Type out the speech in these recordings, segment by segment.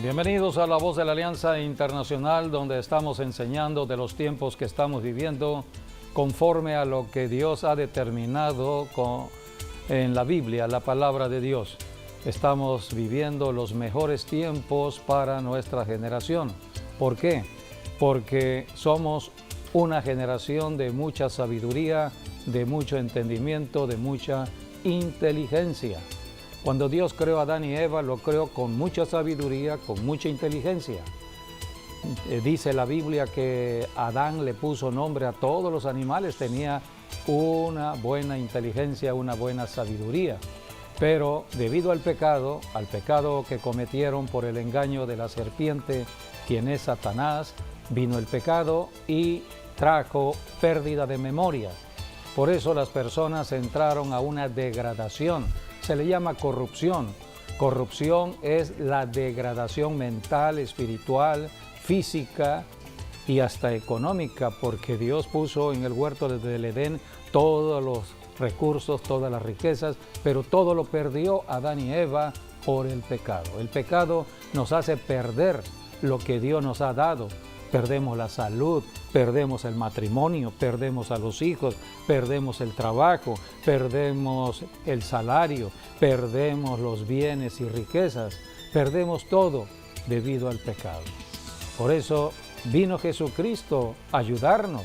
Bienvenidos a La Voz de la Alianza Internacional, donde estamos enseñando de los tiempos que estamos viviendo conforme a lo que Dios ha determinado en la Biblia, la palabra de Dios. Estamos viviendo los mejores tiempos para nuestra generación. ¿Por qué? Porque somos una generación de mucha sabiduría, de mucho entendimiento, de mucha inteligencia. Cuando Dios creó a Adán y Eva, lo creó con mucha sabiduría, con mucha inteligencia. Dice la Biblia que Adán le puso nombre a todos los animales, tenía una buena inteligencia, una buena sabiduría. Pero debido al pecado que cometieron por el engaño de la serpiente, quien es Satanás, vino el pecado y trajo pérdida de memoria. Por eso las personas entraron a una degradación. Se le llama corrupción. Corrupción es la degradación mental, espiritual, física y hasta económica, porque Dios puso en el huerto del Edén todos los recursos, todas las riquezas, pero todo lo perdió Adán y Eva por el pecado. El pecado nos hace perder lo que Dios nos ha dado. Perdemos la salud, perdemos el matrimonio, perdemos a los hijos, perdemos el trabajo, perdemos el salario, perdemos los bienes y riquezas, perdemos todo debido al pecado. Por eso vino Jesucristo a ayudarnos.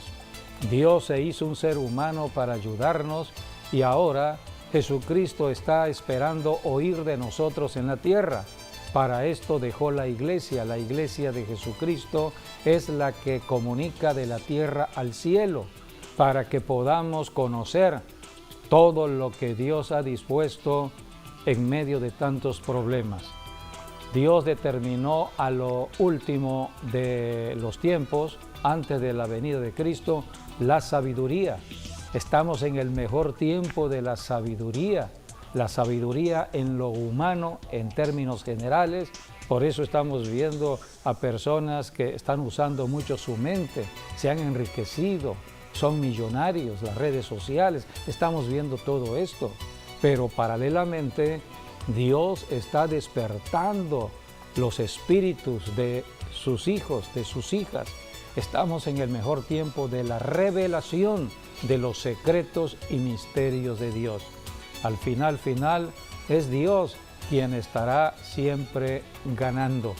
Dios se hizo un ser humano para ayudarnos y ahora Jesucristo está esperando oír de nosotros en la tierra. Para esto dejó la iglesia de Jesucristo es la que comunica de la tierra al cielo, para que podamos conocer todo lo que Dios ha dispuesto en medio de tantos problemas. Dios determinó a lo último de los tiempos, antes de la venida de Cristo, la sabiduría. Estamos en el mejor tiempo de la sabiduría en lo humano en términos generales. Por eso estamos viendo a personas que están usando mucho su mente, se han enriquecido, son millonarios, las redes sociales, estamos viendo todo esto. Pero paralelamente Dios está despertando los espíritus de sus hijos, de sus hijas. Estamos en el mejor tiempo de la revelación de los secretos y misterios de Dios. Al final es Dios quien estará siempre ganando.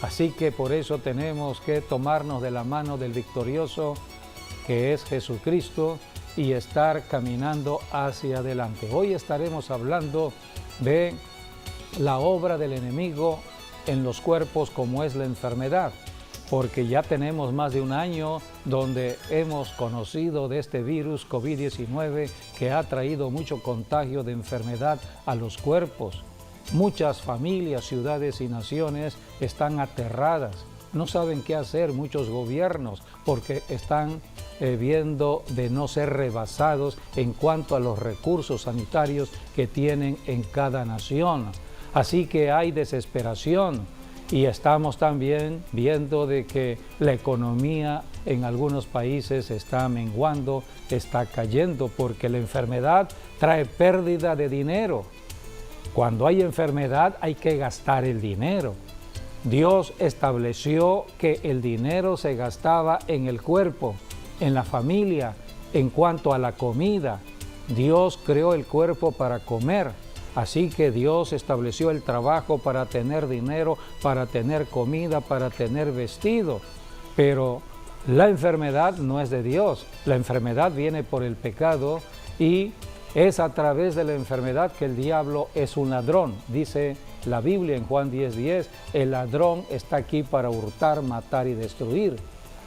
Así que por eso tenemos que tomarnos de la mano del victorioso, que es Jesucristo, y estar caminando hacia adelante. Hoy estaremos hablando de la obra del enemigo en los cuerpos, como es la enfermedad, porque ya tenemos más de un año donde hemos conocido de este virus COVID-19 que ha traído mucho contagio de enfermedad a los cuerpos. Muchas familias, ciudades y naciones están aterradas, no saben qué hacer muchos gobiernos porque están viendo de no ser rebasados en cuanto a los recursos sanitarios que tienen en cada nación. Así que hay desesperación. Y estamos también viendo de que la economía en algunos países está menguando, está cayendo, porque la enfermedad trae pérdida de dinero. Cuando hay enfermedad hay que gastar el dinero. Dios estableció que el dinero se gastaba en el cuerpo, en la familia, en cuanto a la comida. Dios creó el cuerpo para comer. Así que Dios estableció el trabajo para tener dinero, para tener comida, para tener vestido. Pero la enfermedad no es de Dios. La enfermedad viene por el pecado y es a través de la enfermedad que el diablo es un ladrón. Dice la Biblia en Juan 10:10, el ladrón está aquí para hurtar, matar y destruir.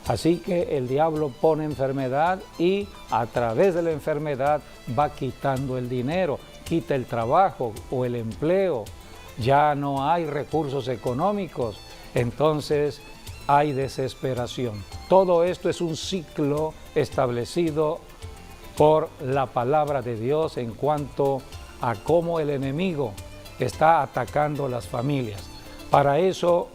Así que el diablo pone enfermedad y a través de la enfermedad va quitando el dinero. Quita el trabajo o el empleo, ya no hay recursos económicos, entonces hay desesperación. Todo esto es un ciclo establecido por la palabra de Dios en cuanto a cómo el enemigo está atacando las familias. Para eso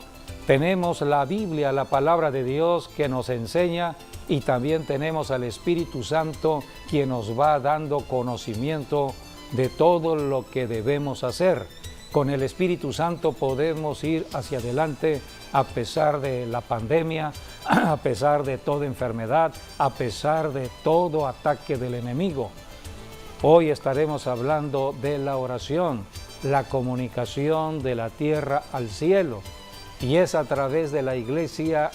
tenemos la Biblia, la palabra de Dios que nos enseña, y también tenemos al Espíritu Santo quien nos va dando conocimiento de todo lo que debemos hacer. Con el Espíritu Santo podemos ir hacia adelante a pesar de la pandemia, a pesar de toda enfermedad, a pesar de todo ataque del enemigo. Hoy estaremos hablando de la oración, la comunicación de la tierra al cielo. Y es a través de la iglesia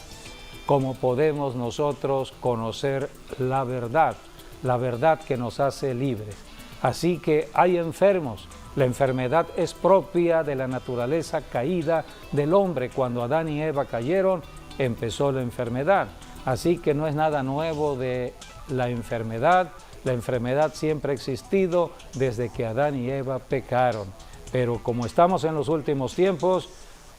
como podemos nosotros conocer la verdad que nos hace libres. Así que hay enfermos. La enfermedad es propia de la naturaleza caída del hombre. Cuando Adán y Eva cayeron, empezó la enfermedad. Así que no es nada nuevo de la enfermedad. La enfermedad siempre ha existido desde que Adán y Eva pecaron. Pero como estamos en los últimos tiempos,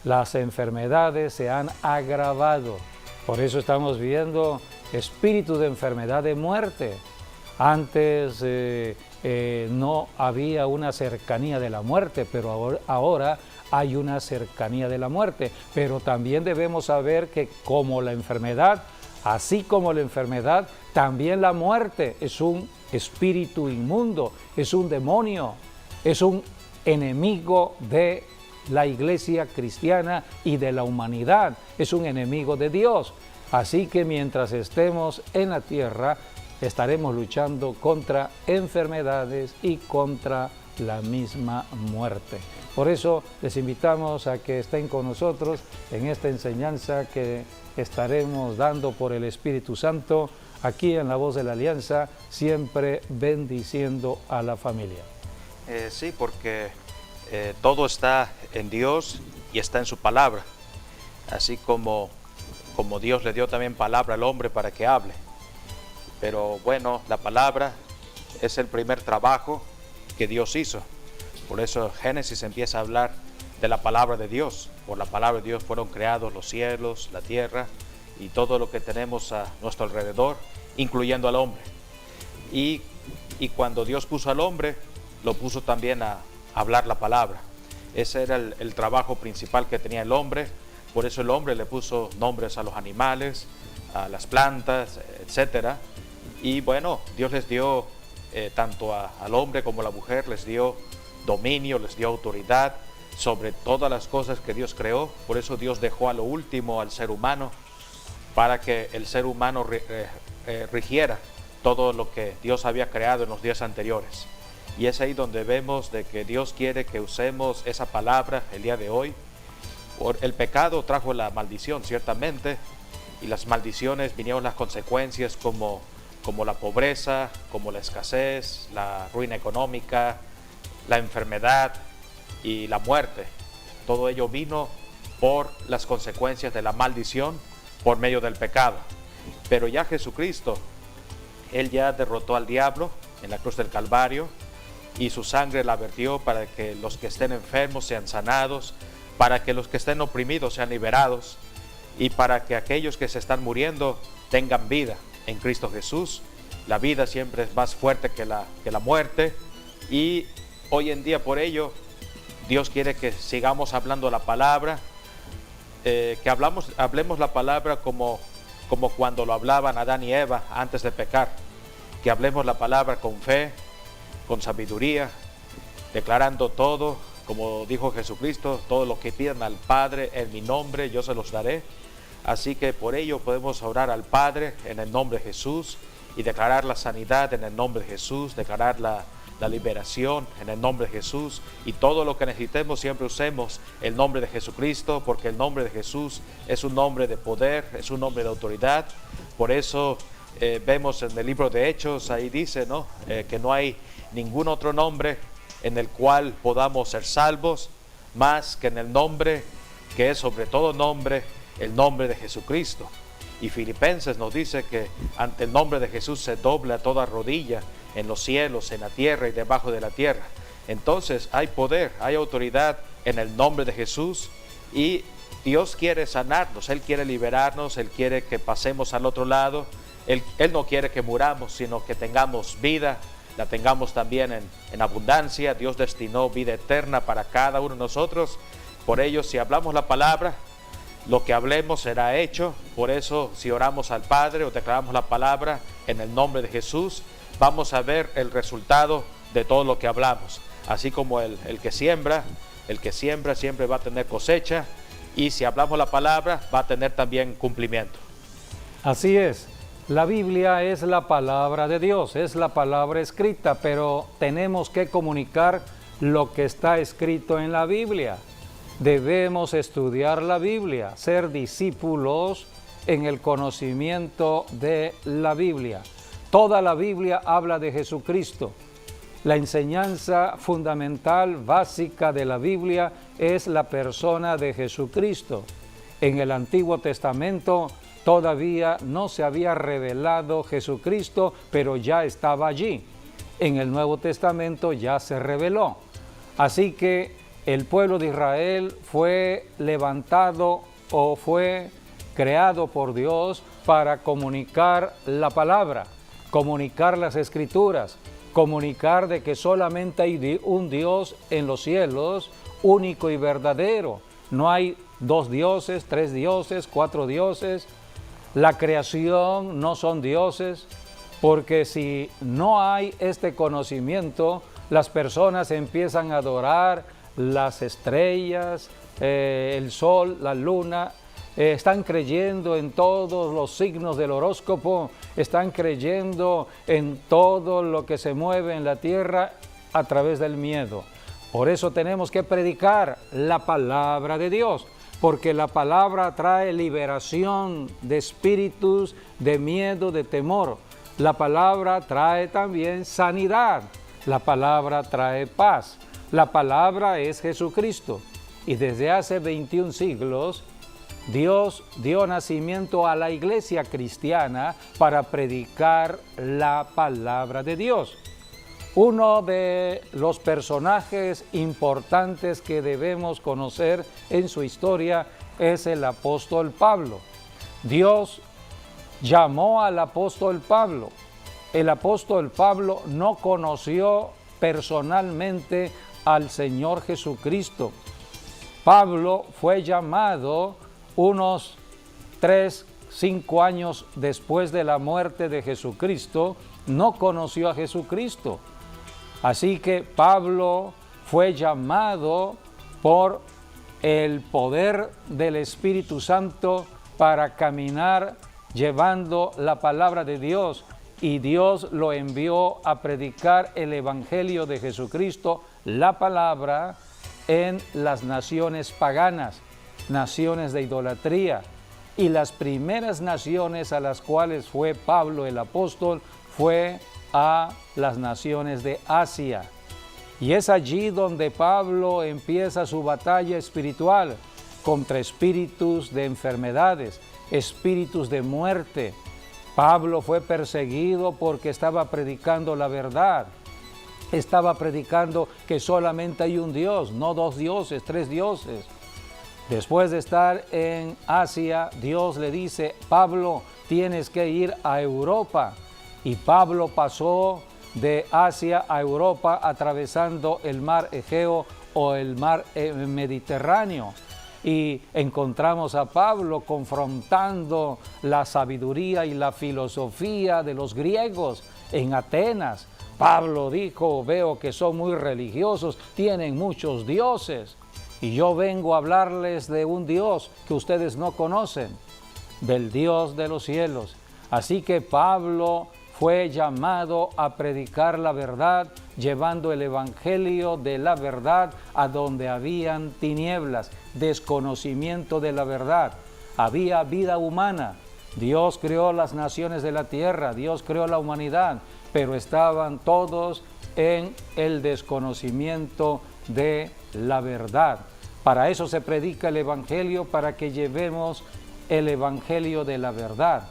las enfermedades se han agravado. Por eso estamos viendo espíritu de enfermedad, de muerte. Antes no había una cercanía de la muerte, pero ahora hay una cercanía de la muerte. Pero también debemos saber que como la enfermedad, así como la enfermedad, también la muerte es un espíritu inmundo, es un demonio, es un enemigo de la iglesia cristiana y de la humanidad, es un enemigo de Dios. Así que mientras estemos en la tierra, estaremos luchando contra enfermedades y contra la misma muerte. Por eso les invitamos a que estén con nosotros en esta enseñanza que estaremos dando por el Espíritu Santo aquí en La Voz de la Alianza, siempre bendiciendo a la familia. Sí, porque todo está en Dios y está en su palabra, así como Dios le dio también palabra al hombre para que hable. Pero bueno, la palabra es el primer trabajo que Dios hizo. Por eso Génesis empieza a hablar de la palabra de Dios. Por la palabra de Dios fueron creados los cielos, la tierra y todo lo que tenemos a nuestro alrededor, incluyendo al hombre. Y cuando Dios puso al hombre, lo puso también a hablar la palabra. Ese era el trabajo principal que tenía el hombre. Por eso el hombre le puso nombres a los animales, a las plantas, etcétera. Y bueno, Dios les dio, tanto al hombre como a la mujer, les dio dominio, les dio autoridad sobre todas las cosas que Dios creó. Por eso Dios dejó a lo último al ser humano, para que el ser humano rigiera todo lo que Dios había creado en los días anteriores. Y es ahí donde vemos de que Dios quiere que usemos esa palabra el día de hoy. Por el pecado trajo la maldición, ciertamente, y las maldiciones vinieron las consecuencias como la pobreza, como la escasez, la ruina económica, la enfermedad y la muerte. Todo ello vino por las consecuencias de la maldición por medio del pecado. Pero ya Jesucristo, Él ya derrotó al diablo en la cruz del Calvario y su sangre la vertió para que los que estén enfermos sean sanados, para que los que estén oprimidos sean liberados y para que aquellos que se están muriendo tengan vida en Cristo Jesús. La vida siempre es más fuerte que la muerte, y hoy en día por ello Dios quiere que sigamos hablando la palabra, que hablemos la palabra como cuando lo hablaban Adán y Eva antes de pecar, que hablemos la palabra con fe, con sabiduría, declarando todo, como dijo Jesucristo, todo lo que pidan al Padre en mi nombre yo se los daré. Así que por ello podemos orar al Padre en el nombre de Jesús y declarar la sanidad en el nombre de Jesús, declarar la liberación en el nombre de Jesús, y todo lo que necesitemos siempre usemos el nombre de Jesucristo, porque el nombre de Jesús es un nombre de poder, es un nombre de autoridad. Por eso vemos en el libro de Hechos, ahí dice, ¿no? Que no hay ningún otro nombre en el cual podamos ser salvos más que en el nombre que es sobre todo nombre, el nombre de Jesucristo. Y Filipenses nos dice que ante el nombre de Jesús se dobla toda rodilla en los cielos, en la tierra y debajo de la tierra. Entonces hay poder, hay autoridad en el nombre de Jesús, y Dios quiere sanarnos, Él quiere liberarnos, Él quiere que pasemos al otro lado. Él no quiere que muramos, sino que tengamos vida, la tengamos también en abundancia. Dios destinó vida eterna para cada uno de nosotros. Por ello, si hablamos la palabra, lo que hablemos será hecho. Por eso, si oramos al Padre o declaramos la palabra en el nombre de Jesús, vamos a ver el resultado de todo lo que hablamos. Así como el que siembra El que siembra siempre va a tener cosecha, y si hablamos la palabra va a tener también cumplimiento. Así es, la Biblia es la palabra de Dios, es la palabra escrita, pero tenemos que comunicar lo que está escrito en la Biblia. Debemos estudiar la Biblia, ser discípulos en el conocimiento de la Biblia. Toda la Biblia habla de Jesucristo. La enseñanza fundamental, básica de la Biblia es la persona de Jesucristo. En el Antiguo Testamento todavía no se había revelado Jesucristo, pero ya estaba allí. En el Nuevo Testamento ya se reveló. Así que el pueblo de Israel fue levantado o fue creado por Dios para comunicar la palabra, comunicar las Escrituras, comunicar de que solamente hay un Dios en los cielos, único y verdadero. No hay 2 dioses, 3 dioses, 4 dioses. La creación no son dioses, porque si no hay este conocimiento, las personas empiezan a adorar las estrellas, el sol, la luna, están creyendo en todos los signos del horóscopo, están creyendo en todo lo que se mueve en la tierra a través del miedo. Por eso tenemos que predicar la palabra de Dios, porque la palabra trae liberación de espíritus, de miedo, de temor. La palabra trae también sanidad, la palabra trae paz. La palabra es Jesucristo, y desde hace 21 siglos Dios dio nacimiento a la iglesia cristiana para predicar la palabra de Dios. Uno de los personajes importantes que debemos conocer en su historia es el apóstol Pablo. Dios llamó al apóstol Pablo. El apóstol Pablo no conoció personalmente al Señor Jesucristo. Pablo fue llamado unos 3-5 años después de la muerte de Jesucristo, no conoció a Jesucristo. Así que Pablo fue llamado por el poder del Espíritu Santo para caminar llevando la palabra de Dios, y Dios lo envió a predicar el Evangelio de Jesucristo, la palabra, en las naciones paganas, naciones de idolatría. Y las primeras naciones a las cuales fue Pablo el apóstol fue a las naciones de Asia. Y es allí donde Pablo empieza su batalla espiritual contra espíritus de enfermedades, espíritus de muerte. Pablo fue perseguido porque estaba predicando la verdad. Estaba predicando que solamente hay un Dios, no 2 dioses, 3 dioses. Después de estar en Asia, Dios le dice: Pablo, tienes que ir a Europa. Y Pablo pasó de Asia a Europa atravesando el mar Egeo o el mar Mediterráneo. Y encontramos a Pablo confrontando la sabiduría y la filosofía de los griegos en Atenas. Pablo dijo: veo que son muy religiosos, tienen muchos dioses, y yo vengo a hablarles de un Dios que ustedes no conocen, del Dios de los cielos. Así que Pablo fue llamado a predicar la verdad, llevando el evangelio de la verdad a donde habían tinieblas, desconocimiento de la verdad. Había vida humana. Dios creó las naciones de la tierra, Dios creó la humanidad, pero estaban todos en el desconocimiento de la verdad. Para eso se predica el evangelio, para que llevemos el evangelio de la verdad.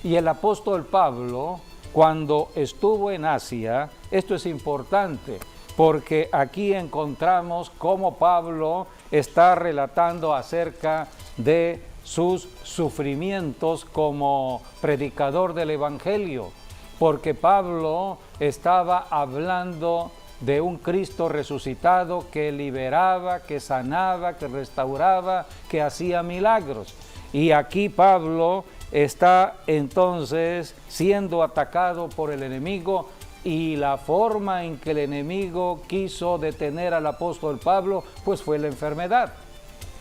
Y el apóstol Pablo, cuando estuvo en Asia, esto es importante, porque aquí encontramos cómo Pablo está relatando acerca de sus sufrimientos como predicador del Evangelio, porque Pablo estaba hablando de un Cristo resucitado que liberaba, que sanaba, que restauraba, que hacía milagros. Y aquí Pablo está entonces siendo atacado por el enemigo y la forma en que el enemigo quiso detener al apóstol Pablo, pues fue la enfermedad.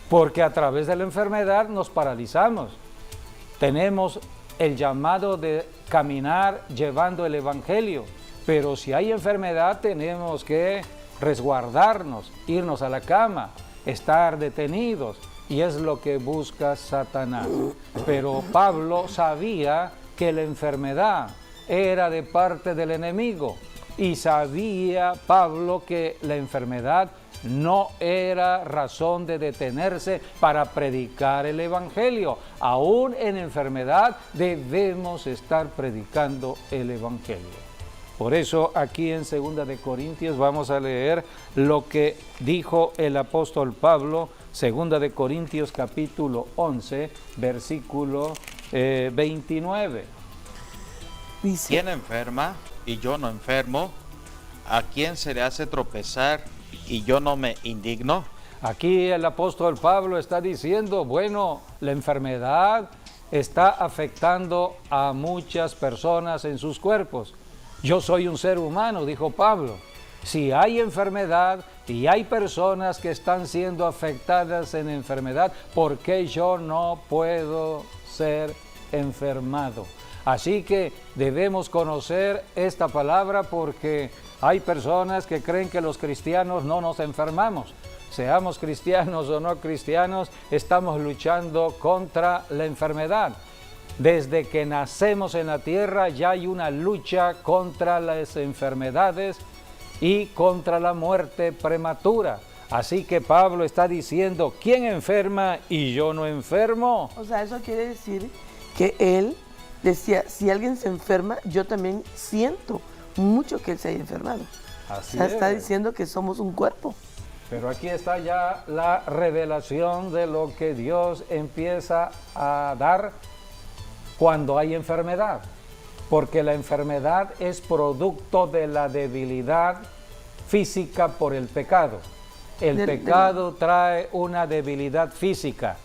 Porque a través de la enfermedad nos paralizamos. Tenemos el llamado de caminar llevando el evangelio, pero si hay enfermedad tenemos que resguardarnos, irnos a la cama, estar detenidos, y es lo que busca Satanás. Pero Pablo sabía que la enfermedad era de parte del enemigo, y sabía Pablo que la enfermedad no era razón de detenerse para predicar el evangelio. Aún en enfermedad debemos estar predicando el evangelio. Por eso aquí en 2 de Corintios vamos a leer lo que dijo el apóstol Pablo, 2 de Corintios capítulo 11, versículo 29. Dice: ¿Quién enferma y yo no enfermo? ¿A quién se le hace tropezar y yo no me indigno? Aquí el apóstol Pablo está diciendo, bueno, la enfermedad está afectando a muchas personas en sus cuerpos. Yo soy un ser humano, dijo Pablo. Si hay enfermedad y hay personas que están siendo afectadas en enfermedad, ¿por qué yo no puedo ser enfermado? Así que debemos conocer esta palabra porque hay personas que creen que los cristianos no nos enfermamos. Seamos cristianos o no cristianos, estamos luchando contra la enfermedad. Desde que nacemos en la tierra ya hay una lucha contra las enfermedades y contra la muerte prematura. Así que Pablo está diciendo, ¿quién enferma y yo no enfermo? O sea, eso quiere decir que él decía, si alguien se enferma, yo también siento mucho que él se haya enfermado. Así o sea, es. Está diciendo que somos un cuerpo. Pero aquí está ya la revelación de lo que Dios empieza a dar cuando hay enfermedad. Porque la enfermedad es producto de la debilidad física por el pecado. El pecado trae una debilidad física.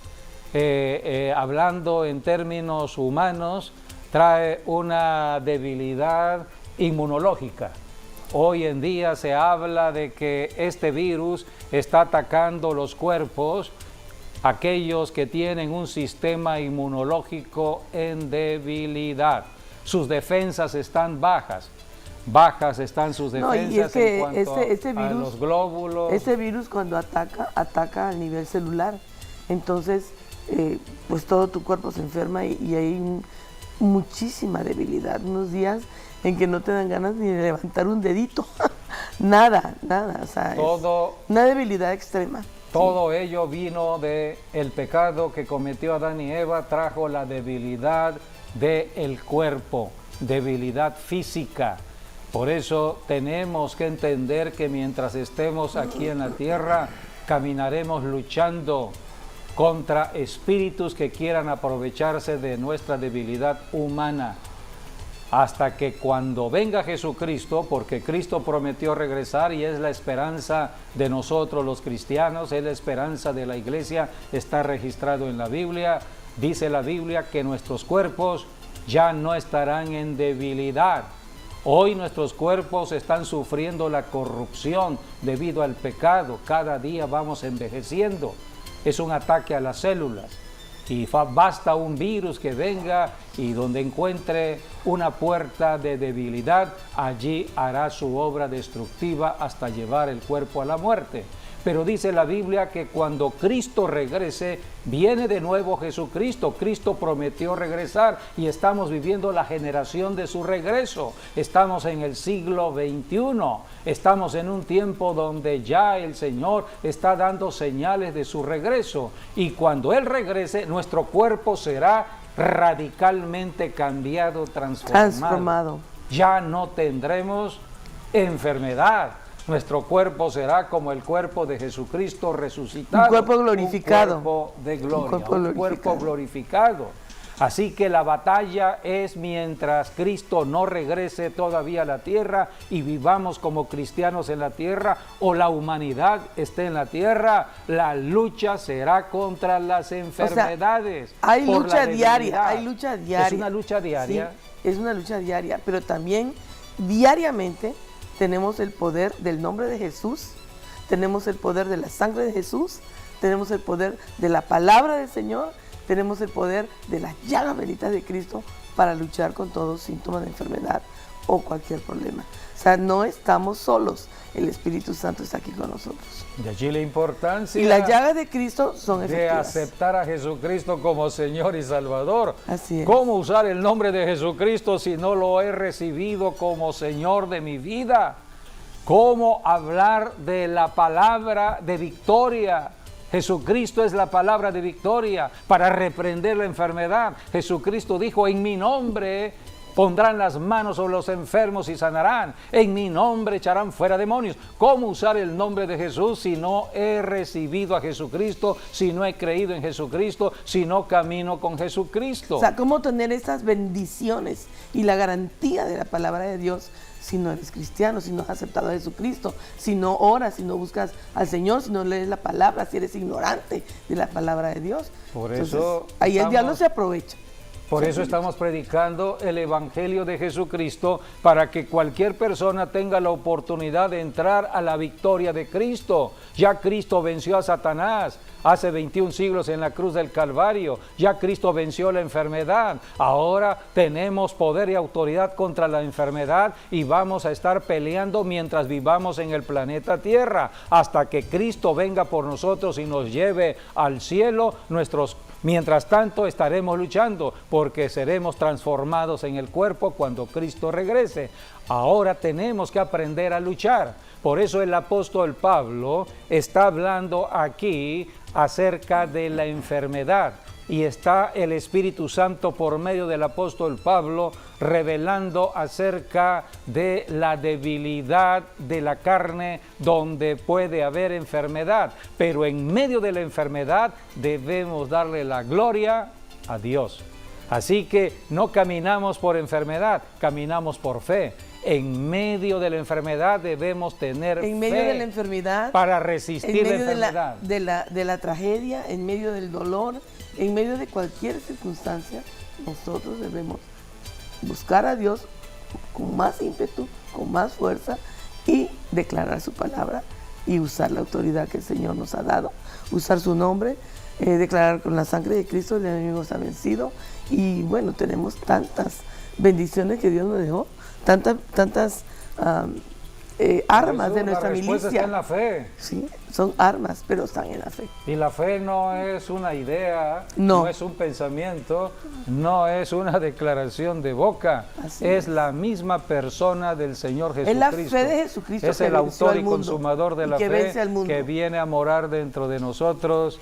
Hablando en términos humanos, trae una debilidad inmunológica. Hoy en día se habla de que este virus está atacando los cuerpos, aquellos que tienen un sistema inmunológico en debilidad. Sus defensas están bajas. Bajas están sus defensas y es que en cuanto este virus, a los glóbulos. Este virus cuando ataca a nivel celular. Entonces, pues todo tu cuerpo se enferma y hay muchísima debilidad. Unos días en que no te dan ganas ni de levantar un dedito. nada. O sea, todo, es una debilidad extrema. Todo ello vino del pecado que cometió Adán y Eva, trajo la debilidad del cuerpo, debilidad física. Por eso tenemos que entender que mientras estemos aquí en la tierra, caminaremos luchando contra espíritus que quieran aprovecharse de nuestra debilidad humana. Hasta que cuando venga Jesucristo, porque Cristo prometió regresar y es la esperanza de nosotros los cristianos, es la esperanza de la iglesia, está registrado en la Biblia. Dice la Biblia que nuestros cuerpos ya no estarán en debilidad. Hoy nuestros cuerpos están sufriendo la corrupción debido al pecado. Cada día vamos envejeciendo. Es un ataque a las células. Y basta un virus que venga y donde encuentre una puerta de debilidad, allí hará su obra destructiva hasta llevar el cuerpo a la muerte. Pero dice la Biblia que cuando Cristo regrese, viene de nuevo Jesucristo. Cristo prometió regresar y estamos viviendo la generación de su regreso. Estamos en el siglo XXI. Estamos en un tiempo donde ya el Señor está dando señales de su regreso. Y cuando Él regrese, nuestro cuerpo será radicalmente cambiado, transformado. Ya no tendremos enfermedad. Nuestro cuerpo será como el cuerpo de Jesucristo resucitado. Un cuerpo glorificado. Un cuerpo de gloria, un cuerpo glorificado. Así que la batalla es mientras Cristo no regrese todavía a la tierra y vivamos como cristianos en la tierra o la humanidad esté en la tierra, la lucha será contra las enfermedades. O sea, hay lucha diaria, Es una lucha diaria. Sí, es una lucha diaria, pero también diariamente tenemos el poder del nombre de Jesús, tenemos el poder de la sangre de Jesús, tenemos el poder de la palabra del Señor, tenemos el poder de las llagas benditas de Cristo para luchar con todo síntoma de enfermedad o cualquier problema. O sea, no estamos solos, el Espíritu Santo está aquí con nosotros. De allí la importancia Y las llagas de Cristo son de efectivas. aceptar a Jesucristo como Señor y Salvador. Así es. ¿Cómo usar el nombre de Jesucristo si no lo he recibido como Señor de mi vida? ¿Cómo hablar de la palabra de victoria? Jesucristo es la palabra de victoria para reprender la enfermedad. Jesucristo dijo, en mi nombre pondrán las manos sobre los enfermos y sanarán. En mi nombre echarán fuera demonios. ¿Cómo usar el nombre de Jesús si no he recibido a Jesucristo, si no he creído en Jesucristo, si no camino con Jesucristo? O sea, ¿cómo tener esas bendiciones y la garantía de la palabra de Dios si no eres cristiano, si no has aceptado a Jesucristo, si no oras, si no buscas al Señor, si no lees la palabra, si eres ignorante de la palabra de Dios? Por Entonces, eso ahí el diablo se aprovecha. Por eso estamos predicando el Evangelio de Jesucristo, para que cualquier persona tenga la oportunidad de entrar a la victoria de Cristo. Ya Cristo venció a Satanás hace 21 siglos en la cruz del Calvario. Ya Cristo venció la enfermedad. Ahora tenemos poder y autoridad contra la enfermedad y vamos a estar peleando mientras vivamos en el planeta Tierra, hasta que Cristo venga por nosotros y nos lleve al cielo. Mientras tanto estaremos luchando, porque seremos transformados en el cuerpo cuando Cristo regrese. Ahora tenemos que aprender a luchar. Por eso el apóstol Pablo está hablando aquí acerca de la enfermedad. Y está el Espíritu Santo por medio del apóstol Pablo revelando acerca de la debilidad de la carne donde puede haber enfermedad. Pero en medio de la enfermedad debemos darle la gloria a Dios. Así que no caminamos por enfermedad, caminamos por fe. En medio de la enfermedad debemos tener en medio fe de la enfermedad, para resistir la en medio enfermedad. de la tragedia, en medio del dolor, en medio de cualquier circunstancia, nosotros debemos buscar a Dios con más ímpetu, con más fuerza y declarar su palabra y usar la autoridad que el Señor nos ha dado, usar su nombre, declarar con la sangre de Cristo el enemigo está vencido. Y bueno, tenemos tantas bendiciones que Dios nos dejó, tantas armas de nuestra milicia. La respuesta está en la fe. Sí, son armas, pero están en la fe. Y la fe no es una idea, No. no es un pensamiento, no es una declaración de boca. Así es la misma persona del Señor Jesucristo. Es la fe de Jesucristo es que el venció autor al y mundo consumador de y la que vence fe al mundo. que viene a morar dentro de nosotros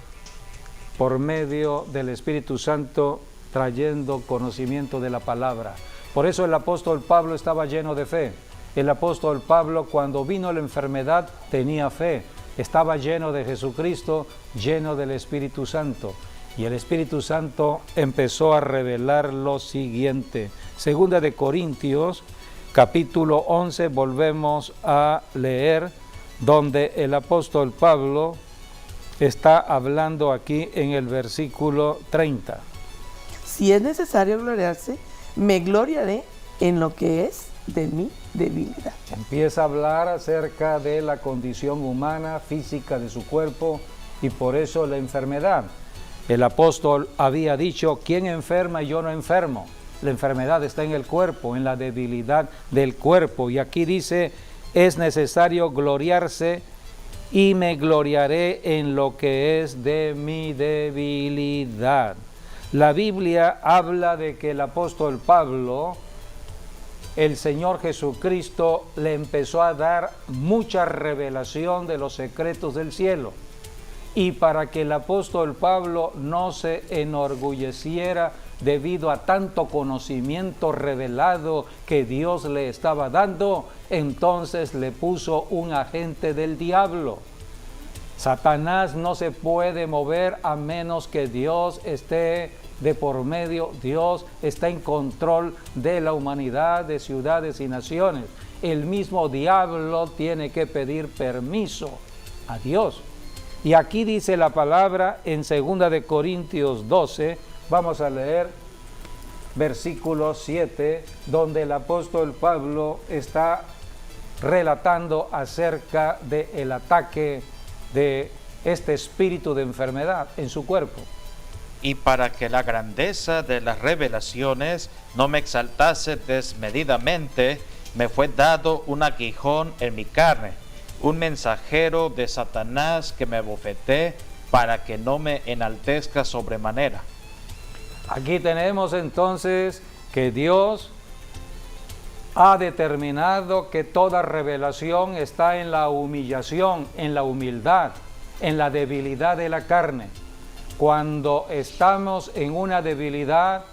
por medio del Espíritu Santo, trayendo conocimiento de la palabra. Por eso el apóstol Pablo estaba lleno de fe. El apóstol Pablo, cuando vino la enfermedad, tenía fe. Estaba lleno de Jesucristo, lleno del Espíritu Santo. Y el Espíritu Santo empezó a revelar lo siguiente. Segunda de Corintios, capítulo 11, volvemos a leer, donde el apóstol Pablo está hablando aquí en el versículo 30. Si es necesario gloriarse, me gloriaré en lo que es de mi debilidad. Empieza a hablar acerca de la condición humana, física de su cuerpo, y por eso la enfermedad. El apóstol había dicho, ¿quién enferma y yo no enfermo? La enfermedad está en el cuerpo, en la debilidad del cuerpo. Y aquí dice, es necesario gloriarse y me gloriaré en lo que es de mi debilidad. La Biblia habla de que el apóstol Pablo, el Señor Jesucristo le empezó a dar mucha revelación de los secretos del cielo. Y para que el apóstol Pablo no se enorgulleciera debido a tanto conocimiento revelado que Dios le estaba dando, entonces le puso un agente del diablo. Satanás no se puede mover a menos que Dios esté de por medio. Dios está en control de la humanidad, de ciudades y naciones. El mismo diablo tiene que pedir permiso a Dios. Y aquí dice la palabra en 2 de Corintios 12, vamos a leer versículo 7, donde el apóstol Pablo está relatando acerca del ataque de este espíritu de enfermedad en su cuerpo. Y para que la grandeza de las revelaciones no me exaltase desmedidamente, me fue dado un aguijón en mi carne, un mensajero de Satanás que me abofeté para que no me enaltezca sobremanera. Aquí tenemos entonces que Dios ha determinado que toda revelación está en la humillación, en la humildad, en la debilidad de la carne. Cuando estamos en una debilidad,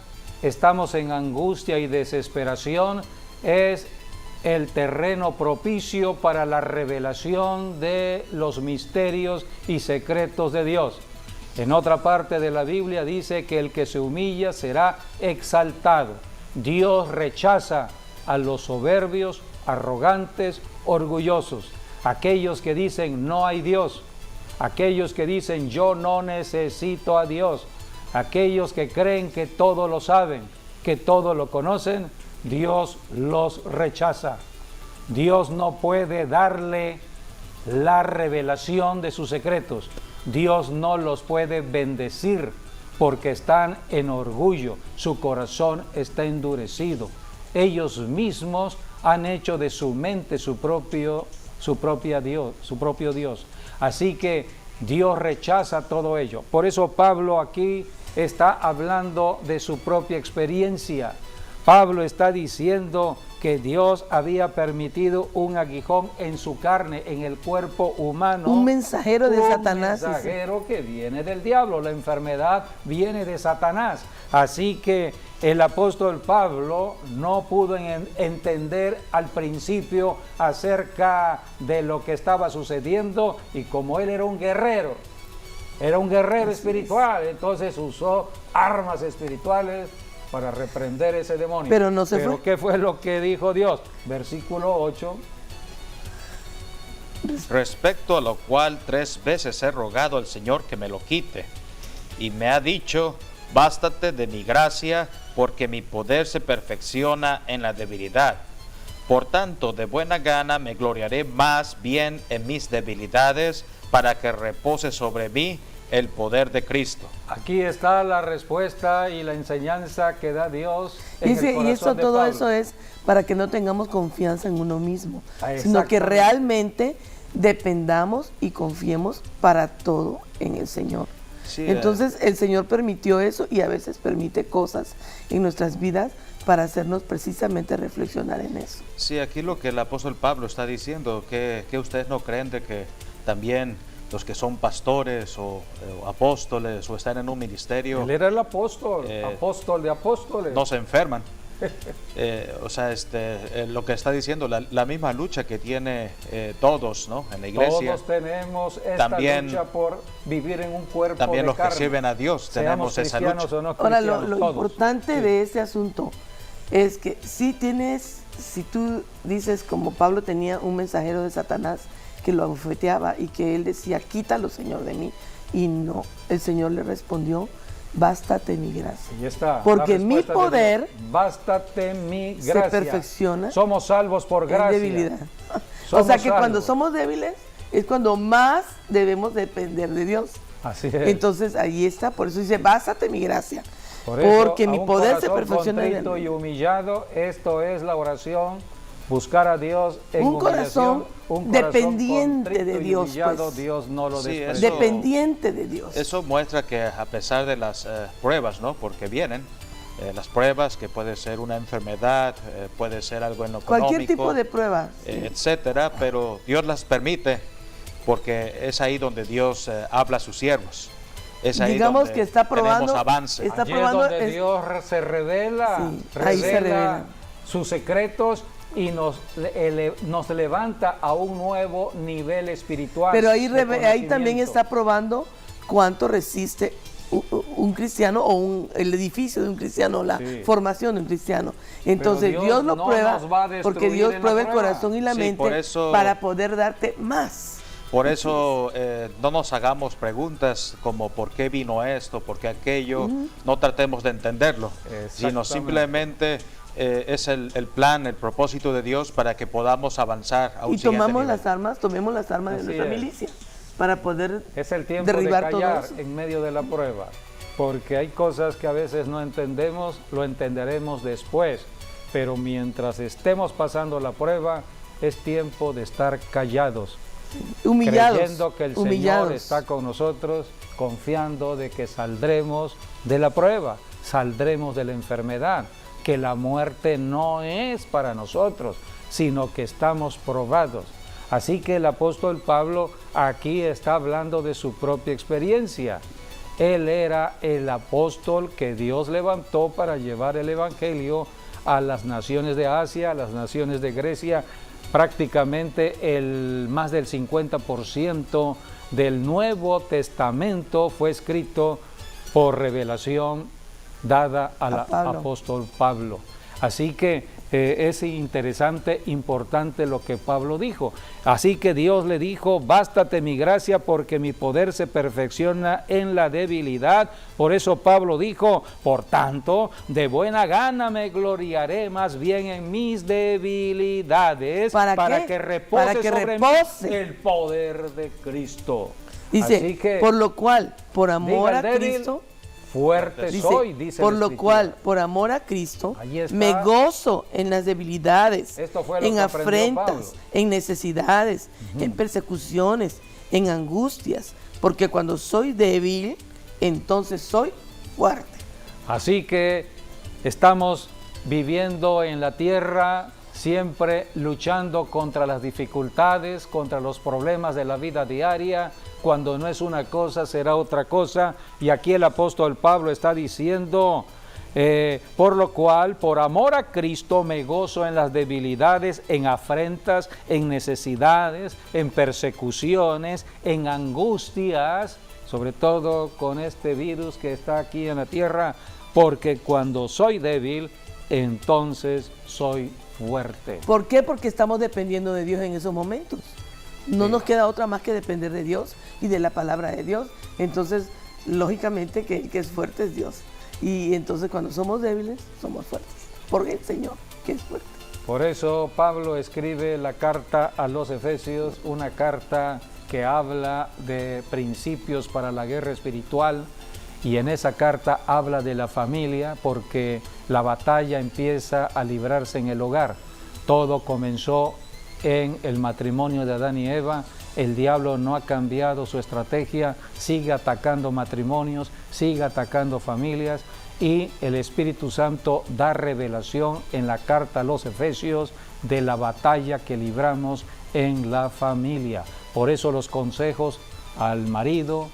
estamos en angustia y desesperación, es el terreno propicio para la revelación de los misterios y secretos de Dios. En otra parte de la Biblia dice que el que se humilla será exaltado. Dios rechaza a los soberbios, arrogantes, orgullosos, aquellos que dicen no hay Dios, aquellos que dicen yo no necesito a Dios, aquellos que creen que todo lo saben, que todo lo conocen. Dios los rechaza. Dios no puede darle la revelación de sus secretos. Dios no los puede bendecir porque están en orgullo. Su corazón está endurecido. Ellos mismos han hecho de su mente su propio Dios. Así que Dios rechaza todo ello. Por eso Pablo aquí está hablando de su propia experiencia. Pablo está diciendo que Dios había permitido un aguijón en su carne, en el cuerpo humano. Un mensajero de Satanás. Un mensajero que viene del diablo. La enfermedad viene de Satanás. Así que el apóstol Pablo no pudo entender al principio acerca de lo que estaba sucediendo, y como él era un guerrero espiritual, entonces usó armas espirituales para reprender ese demonio. Pero ¿qué fue lo que dijo Dios? Versículo 8. Respecto a lo cual 3 veces he rogado al Señor que me lo quite, y me ha dicho, bástate de mi gracia, porque mi poder se perfecciona en la debilidad. Por tanto, de buena gana me gloriaré más bien en mis debilidades, para que repose sobre mí el poder de Cristo. Aquí está la respuesta y la enseñanza que da Dios en el corazón y eso, de todo Pablo. eso es para que no tengamos confianza en uno mismo, sino que realmente dependamos y confiemos para todo en el Señor. Sí, Entonces el Señor permitió eso, y a veces permite cosas en nuestras vidas para hacernos precisamente reflexionar en eso. Sí, aquí lo que el apóstol Pablo está diciendo, que ustedes no creen de que también los que son pastores o apóstoles o están en un ministerio, Él era el apóstol, apóstol de apóstoles. no se enferman. Lo que está diciendo, la misma lucha que tiene todos, ¿no?, en la iglesia. Todos tenemos esta también, lucha por vivir en un cuerpo también de los carne. que sirven a Dios tenemos esa lucha. O no Ahora, cristianos, lo todos. importante de este asunto es que si tú dices, como Pablo tenía un mensajero de Satanás que lo abofeteaba y que él decía, quítalo, Señor, de mí, y no, el Señor le respondió, bástate mi gracia. Y está, porque mi respuesta de poder Dios. Bástate mi gracia. se perfecciona. Somos salvos por gracia. En debilidad. Somos o sea que salvos. cuando somos débiles es cuando más debemos depender de Dios. Así es. Entonces ahí está, por eso dice, bástate mi gracia. Por eso, porque mi a un poder se corazón perfecciona en contrito él. y humillado, esto es la oración, buscar a Dios en Un corazón dependiente contrito de y Dios, humillado, pues. Dios no lo Sí, desprecia. eso- Dependiente de Dios. Eso muestra que a pesar de las pruebas, ¿no?, porque vienen las pruebas, que puede ser una enfermedad, puede ser algo en lo económico, Cualquier tipo de prueba. etcétera, pero Dios las permite porque es ahí donde Dios habla a sus siervos. Es ahí Digamos donde que está probando, tenemos avance. está Allí probando, es donde es- Dios se revela, Sí, ahí se revela. sus secretos y nos levanta a un nuevo nivel espiritual. Pero ahí, de ahí también conocimiento. está probando cuánto resiste un cristiano o el edificio de un cristiano, la Sí. formación de un cristiano. Entonces Pero Dios lo no prueba nos va a destruir porque Dios en la prueba el prueba. corazón y la Sí, mente por eso- para poder darte más. Por eso no nos hagamos preguntas como ¿por qué vino esto? ¿Por qué aquello? No tratemos de entenderlo, sino simplemente es el plan, el propósito de Dios para que podamos avanzar a un siguiente tomemos nivel. tomemos las armas de Así nuestra es. milicia para poder Es el tiempo derribar de todo callar eso. en medio de la prueba, porque hay cosas que a veces no entendemos, lo entenderemos después, pero mientras estemos pasando la prueba, es tiempo de estar callados, Humillados, creyendo que el humillados. Señor está con nosotros, confiando de que saldremos de la prueba, saldremos de la enfermedad, que la muerte no es para nosotros, sino que estamos probados. Así que el apóstol Pablo aquí está hablando de su propia experiencia. Él era el apóstol que Dios levantó para llevar el evangelio a las naciones de Asia, a las naciones de Grecia. Prácticamente más del 50% del Nuevo Testamento fue escrito por revelación dada al apóstol Pablo. Así que es interesante, importante lo que Pablo dijo. Así que Dios le dijo, bástate mi gracia porque mi poder se perfecciona en la debilidad. Por eso Pablo dijo, por tanto, de buena gana me gloriaré más bien en mis debilidades para que repose sobre mí el poder de Cristo. Dice, así que, por lo cual, por amor a débil, Cristo, fuerte soy, dice por la lo Escritura. cual, por amor a Cristo, Ahí está. me gozo en las debilidades, Esto fue lo en que aprendió Pablo. afrentas, en necesidades, en persecuciones, en angustias, porque cuando soy débil, entonces soy fuerte. Así que estamos viviendo en la tierra, siempre luchando contra las dificultades, contra los problemas de la vida diaria. Cuando no es una cosa, será otra cosa. Y aquí el apóstol Pablo está diciendo, por lo cual, por amor a Cristo, me gozo en las debilidades, en afrentas, en necesidades, en persecuciones, en angustias, sobre todo con este virus que está aquí en la tierra, porque cuando soy débil, entonces soy fuerte. ¿Por qué? Porque estamos dependiendo de Dios en esos momentos. No nos queda otra más que depender de Dios y de la palabra de Dios. Entonces, lógicamente que el que es fuerte es Dios. Y entonces cuando somos débiles, somos fuertes. Porque el Señor, que es fuerte. Por eso Pablo escribe la carta a los Efesios, una carta que habla de principios para la guerra espiritual. Y en esa carta habla de la familia, porque la batalla empieza a librarse en el hogar. Todo comenzó en el matrimonio de Adán y Eva. El diablo no ha cambiado su estrategia, sigue atacando matrimonios, sigue atacando familias, y el Espíritu Santo da revelación en la carta a los Efesios de la batalla que libramos en la familia. Por eso los consejos al marido,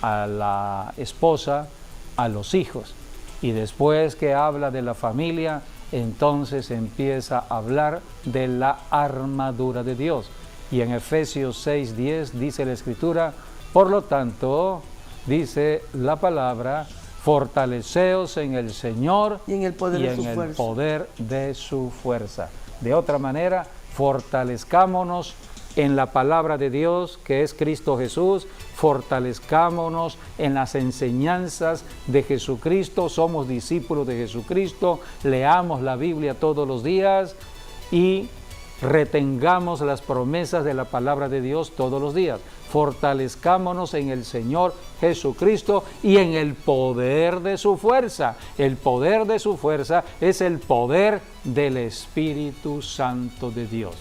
a la esposa, a los hijos. Y después que habla de la familia, entonces empieza a hablar de la armadura de Dios. Y en Efesios 6:10 dice la Escritura, por lo tanto, dice la palabra, fortaleceos en el Señor y en el poder de su fuerza. De otra manera, fortalezcámonos en la palabra de Dios, que es Cristo Jesús, fortalezcámonos en las enseñanzas de Jesucristo, somos discípulos de Jesucristo, leamos la Biblia todos los días y retengamos las promesas de la palabra de Dios todos los días. Fortalezcámonos en el Señor Jesucristo y en el poder de su fuerza. El poder de su fuerza es el poder del Espíritu Santo de Dios.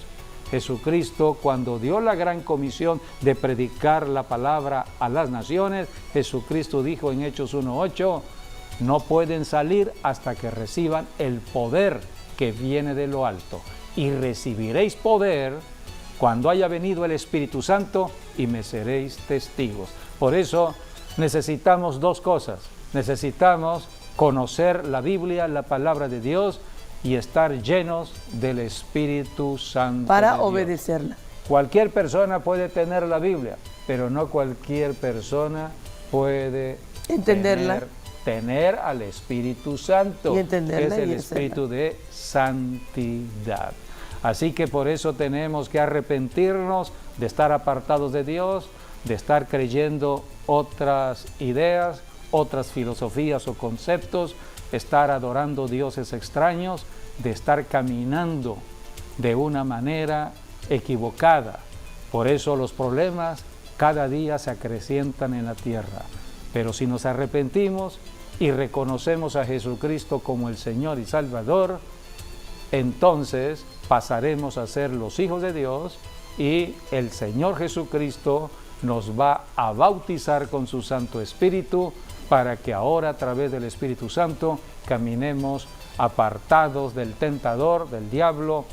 Jesucristo, cuando dio la gran comisión de predicar la palabra a las naciones, Jesucristo dijo en Hechos 1:8, no pueden salir hasta que reciban el poder que viene de lo alto. Y recibiréis poder cuando haya venido el Espíritu Santo y me seréis testigos. Por eso necesitamos dos cosas. Necesitamos conocer la Biblia, la palabra de Dios, y estar llenos del Espíritu Santo para de Dios. obedecerla. Cualquier persona puede tener la Biblia, pero no cualquier persona puede entenderla, tener al Espíritu Santo, y entenderla, que es el y Espíritu de santidad. Así que por eso tenemos que arrepentirnos de estar apartados de Dios, de estar creyendo otras ideas, otras filosofías o conceptos, estar adorando dioses extraños, de estar caminando de una manera equivocada. Por eso los problemas cada día se acrecientan en la tierra. Pero si nos arrepentimos y reconocemos a Jesucristo como el Señor y Salvador, entonces pasaremos a ser los hijos de Dios y el Señor Jesucristo nos va a bautizar con su Santo Espíritu para que ahora a través del Espíritu Santo caminemos apartados del tentador, del diablo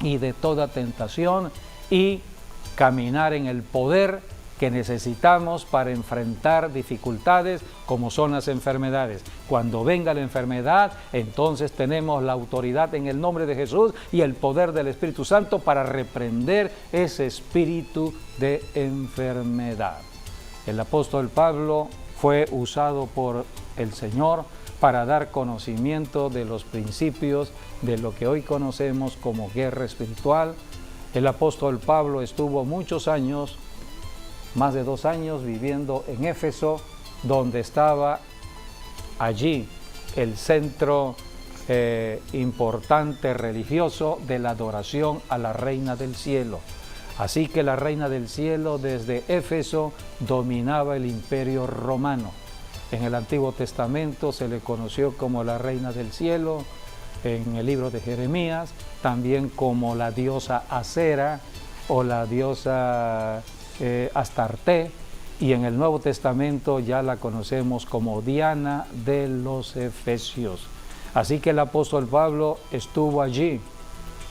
y de toda tentación y caminar en el poder que necesitamos para enfrentar dificultades como son las enfermedades. Cuando venga la enfermedad, entonces tenemos la autoridad en el nombre de Jesús y el poder del Espíritu Santo para reprender ese espíritu de enfermedad. El apóstol Pablo fue usado por el Señor para dar conocimiento de los principios de lo que hoy conocemos como guerra espiritual. El apóstol Pablo estuvo muchos años, más de 2 años, viviendo en Éfeso, donde estaba allí el centro importante religioso de la adoración a la Reina del Cielo. Así que la Reina del Cielo desde Éfeso dominaba el Imperio Romano. En el Antiguo Testamento se le conoció como la Reina del Cielo, en el libro de Jeremías, también como la diosa Acera o la diosa Astarte, y en el Nuevo Testamento ya la conocemos como Diana de los Efesios. Así que el apóstol Pablo estuvo allí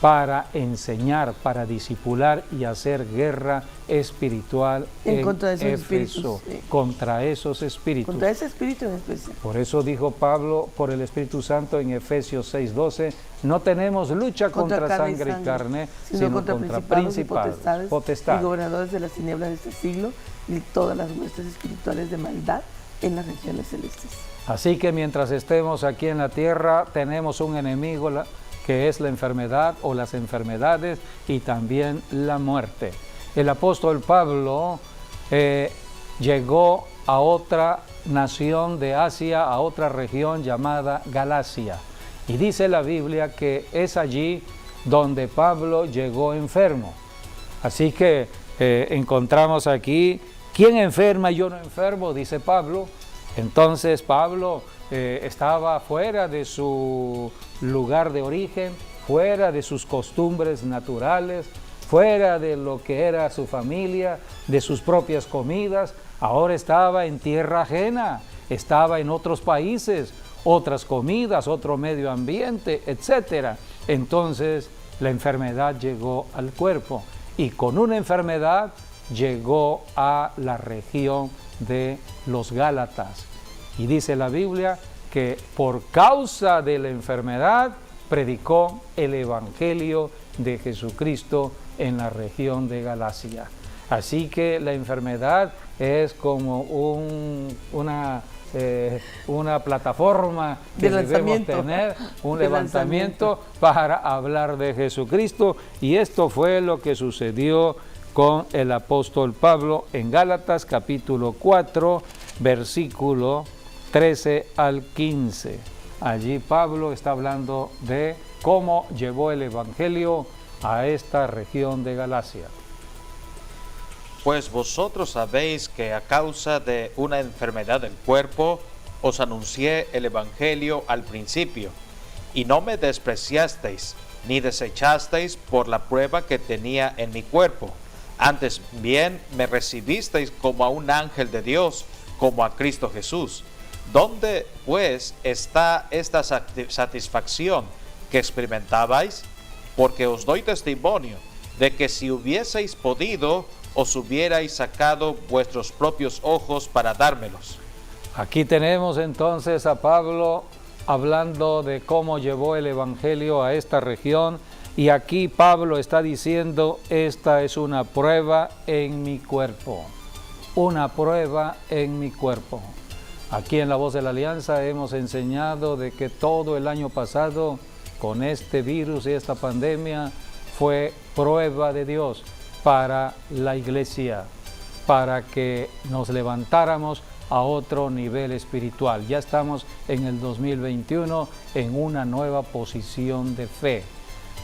para enseñar, para discipular y hacer guerra espiritual en contra de esos Éfeso, espíritus, contra esos espíritus. Contra ese espíritu en especial. Por eso dijo Pablo por el Espíritu Santo en Efesios 6:12, no tenemos lucha contra sangre y carne, sino contra principados, potestades, y gobernadores de las tinieblas de este siglo y todas las huestes espirituales de maldad en las regiones celestes. Así que mientras estemos aquí en la tierra, tenemos un enemigo que es la enfermedad o las enfermedades y también la muerte. El apóstol Pablo llegó a otra nación de Asia, a otra región llamada Galacia. Y dice la Biblia que es allí donde Pablo llegó enfermo. Así que encontramos aquí, ¿quién enferma y yo no enfermo?, dice Pablo. Entonces Pablo estaba fuera de su lugar de origen, fuera de sus costumbres naturales, fuera de lo que era su familia, de sus propias comidas. Ahora estaba en tierra ajena, estaba en otros países, otras comidas, otro medio ambiente, etc. Entonces la enfermedad llegó al cuerpo y con una enfermedad llegó a la región de los Gálatas. Y dice la Biblia que por causa de la enfermedad predicó el Evangelio de Jesucristo en la región de Galacia. Así que la enfermedad es como una plataforma que debemos tener, un levantamiento para hablar de Jesucristo. Y esto fue lo que sucedió con el apóstol Pablo en Gálatas capítulo 4, versículo 13 al 15. Allí Pablo está hablando de cómo llevó el Evangelio a esta región de Galacia. Pues vosotros sabéis que a causa de una enfermedad del cuerpo os anuncié el Evangelio al principio, y no me despreciasteis, ni desechasteis por la prueba que tenía en mi cuerpo. Antes bien me recibisteis como a un ángel de Dios, como a Cristo Jesús. ¿Dónde, pues, está esta satisfacción que experimentabais? Porque os doy testimonio de que si hubieseis podido, os hubierais sacado vuestros propios ojos para dármelos. Aquí tenemos entonces a Pablo hablando de cómo llevó el Evangelio a esta región, y aquí Pablo está diciendo, esta es una prueba en mi cuerpo, una prueba en mi cuerpo. Aquí en La Voz de la Alianza hemos enseñado de que todo el año pasado, con este virus y esta pandemia, fue prueba de Dios para la iglesia, para que nos levantáramos a otro nivel espiritual. Ya estamos en el 2021 en una nueva posición de fe.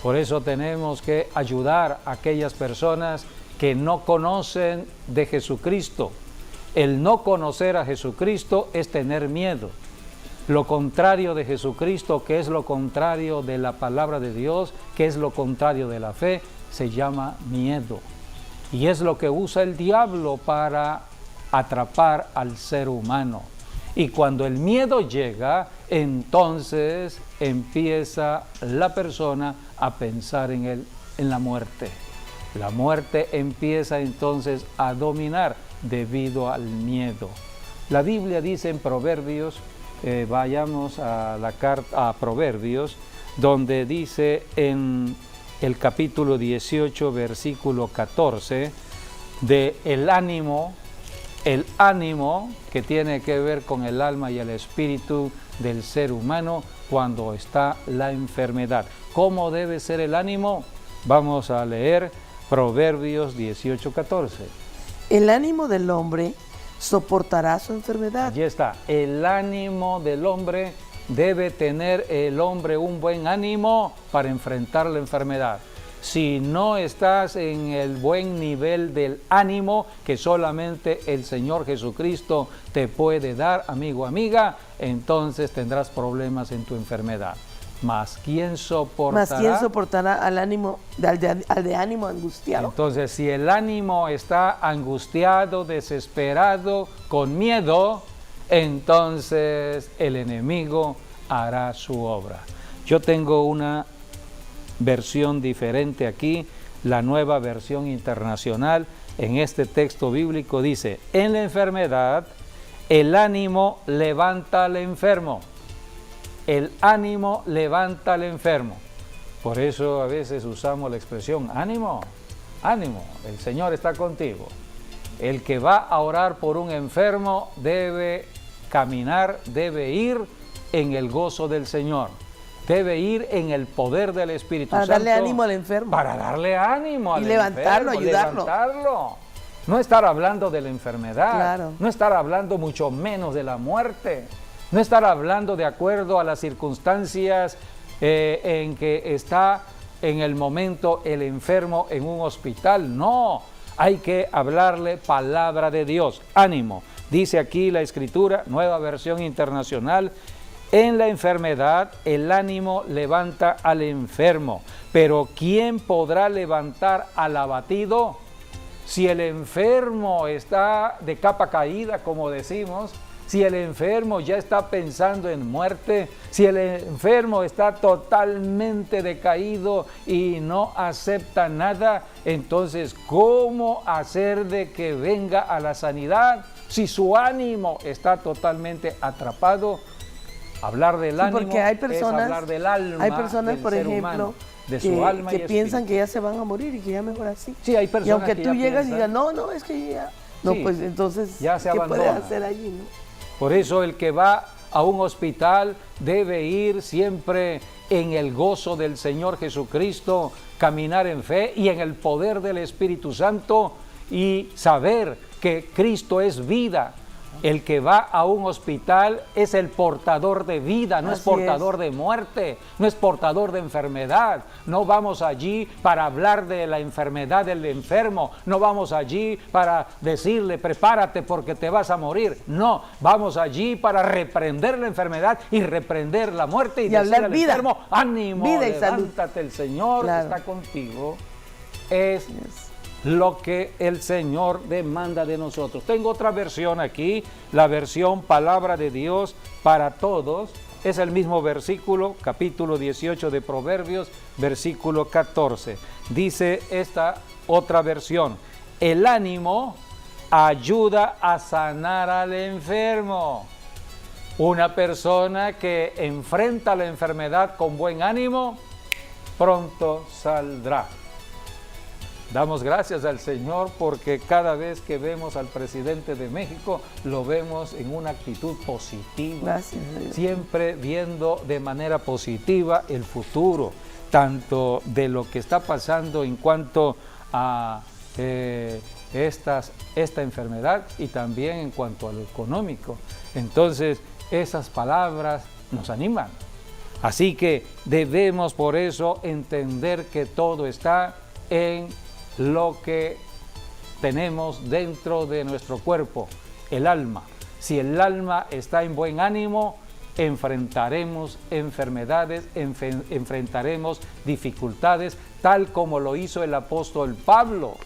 Por eso tenemos que ayudar a aquellas personas que no conocen de Jesucristo. El no conocer a Jesucristo es tener miedo. Lo contrario de Jesucristo, que es lo contrario de la palabra de Dios, que es lo contrario de la fe, se llama miedo. Y es lo que usa el diablo para atrapar al ser humano. Y cuando el miedo llega, entonces empieza la persona a pensar en la muerte. La muerte empieza entonces a dominar debido al miedo. La Biblia dice en Proverbios, vayamos a la carta a Proverbios, donde dice en el capítulo 18, versículo 14, de el ánimo que tiene que ver con el alma y el espíritu del ser humano cuando está la enfermedad. ¿Cómo debe ser el ánimo? Vamos a leer Proverbios 18, 14. El ánimo del hombre soportará su enfermedad. Allí está, el ánimo del hombre. Debe tener el hombre un buen ánimo para enfrentar la enfermedad. Si no estás en el buen nivel del ánimo que solamente el Señor Jesucristo te puede dar, amigo, amiga, entonces tendrás problemas en tu enfermedad. Mas ¿quién soportará al ánimo, al de ánimo angustiado? Entonces, si el ánimo está angustiado, desesperado, con miedo, entonces el enemigo hará su obra. Yo tengo una versión diferente aquí, la Nueva Versión Internacional. En este texto bíblico dice: en la enfermedad, el ánimo levanta al enfermo. El ánimo levanta al enfermo. Por eso a veces usamos la expresión ánimo, ánimo, el Señor está contigo. El que va a orar por un enfermo debe caminar, debe ir en el gozo del Señor. Debe ir en el poder del Espíritu Santo. Para darle ánimo al enfermo. Para darle ánimo al enfermo. Y levantarlo, ayudarlo. Levantarlo. No estar hablando de la enfermedad. Claro. No estar hablando mucho menos de la muerte. No estar hablando de acuerdo a las circunstancias en que está en el momento el enfermo en un hospital. No, hay que hablarle palabra de Dios. Ánimo. Dice aquí la Escritura, Nueva Versión Internacional: en la enfermedad el ánimo levanta al enfermo, pero ¿quién podrá levantar al abatido? Si el enfermo está de capa caída, como decimos, si el enfermo ya está pensando en muerte, si el enfermo está totalmente decaído y no acepta nada, entonces ¿cómo hacer de que venga a la sanidad? Si su ánimo está totalmente atrapado. Hablar del ánimo porque hay personas, es hablar del alma, hay personas, del por ser ejemplo, humano, de su alma que y piensan espíritu. que ya se van a morir y que ya mejor así. Sí, hay personas y aunque que tú ya llegas y piensan, digas, no, es que ya... No, sí, pues entonces, ya se ¿qué puedes abandona. hacer allí, no? Por eso el que va a un hospital debe ir siempre en el gozo del Señor Jesucristo, caminar en fe y en el poder del Espíritu Santo y saber que Cristo es vida. El que va a un hospital es el portador de vida, no es portador de muerte, no es portador de enfermedad. No vamos allí para hablar de la enfermedad del enfermo, no vamos allí para decirle prepárate porque te vas a morir. No, vamos allí para reprender la enfermedad y reprender la muerte y decirle al enfermo, ánimo, vida y levántate, salud. el Señor está contigo. Es lo que el Señor demanda de nosotros. Tengo otra versión aquí, la versión Palabra de Dios para Todos. Es el mismo versículo, capítulo 18 de Proverbios, versículo 14. Dice esta otra versión: el ánimo ayuda a sanar al enfermo. Una persona que enfrenta la enfermedad con buen ánimo, pronto saldrá. Damos gracias al Señor porque cada vez que vemos al presidente de México, lo vemos en una actitud positiva. Gracias a Dios. Siempre viendo de manera positiva el futuro. tanto de lo que está pasando en cuanto a esta enfermedad y también en cuanto a lo económico. Entonces, esas palabras nos animan. Así que debemos por eso entender que todo está en lo que tenemos dentro de nuestro cuerpo, el alma. Si el alma está en buen ánimo, enfrentaremos enfermedades, enfrentaremos dificultades, tal como lo hizo el apóstol Pablo.